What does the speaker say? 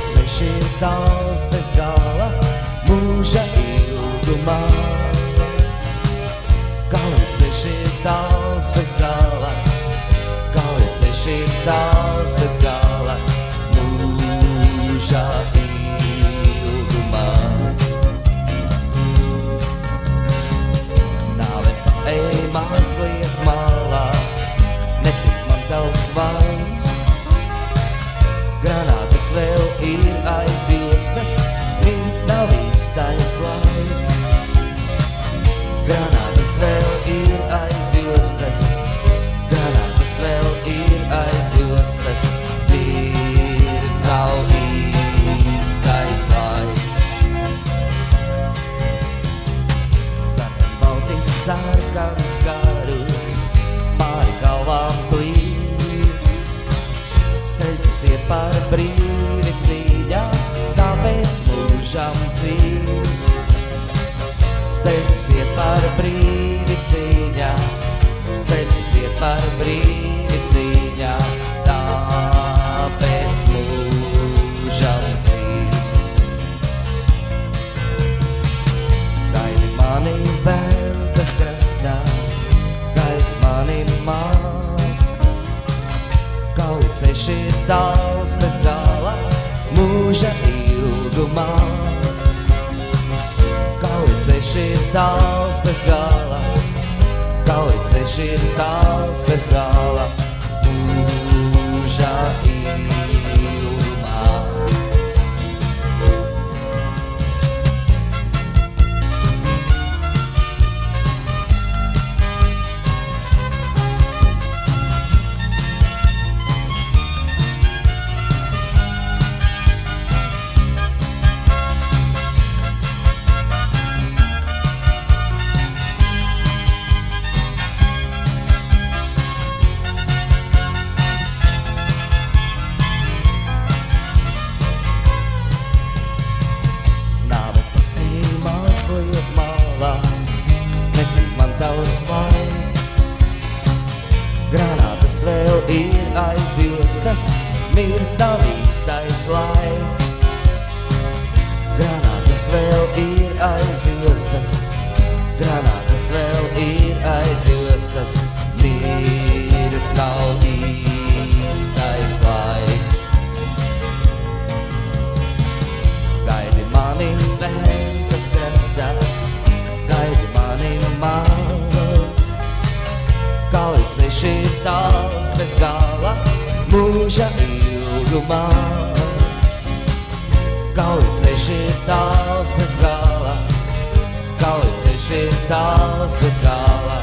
Ceļš ir tāls bez gala, mūža ilgumā. Ceļš ir tāls bez gala, ceļš ir tāls bez gala, mūža ilgumā. Nāve paej mans liek malā, netik man tavs vaigs. Granātas vēl ir aiz jostas, nav īstais laiks. Granātas vēl ir aiz jostas, granātas vēl ir aiz jostas, nav īstais laiks. Sarkanbaltis sarkans karuks, pāri galvām plīd. Streļķis iet par brīvi cīņā, tāpēc mūžam dzīvs. Streļķis iet par brīvi cīņā, streļķis iet par brīvi cīņā, tāpēc mūžam dzīvs. Gaidi mani Ventas krastā, gaidi mani Ceļš ir tāls bez gala, mūža ilgumā. Ceļš ir tāls bez gala, ceļš ir tāls bez gala, mūža ilgumā. Liek malā, netik man tavs vaigs. Granātas vēl ir aiz jostas, nav īstais laiks. Granātas vēl ir aiz jostas, granātas vēl ir aiz jostas, nav īstais laiks. Gaidi mani Ventas krastā, gaidi mani Ceļš ir tāls bez gala, mūža ilgumā. Ceļš ir tāls bez gala, ceļš ir tāls bez gala,